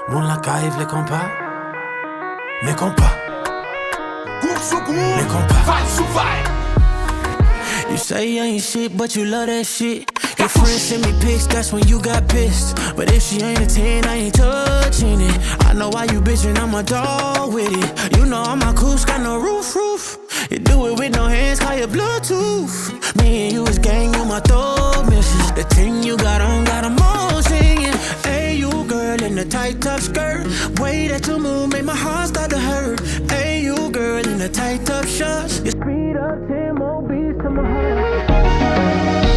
Mon la caive, les compas. Mes compas. Mes compas. You say you ain't shit, but you love that shit. Your friends send me pics, that's when you got pissed. But if she ain't a 10, I ain't touching it. I know why you bitchin', I'm a dog with it. You know I'm a coos, got no roof. You do it with no hands, call your Bluetooth. Me and you is gang, you my thug missus. The thing you got on, got 'em all singing. Hey, you girl in the tight top skirt. Way that you move, make my heart start to hurt. Hey, you girl in the tight top shorts. You speed up 10 more beats to my heart.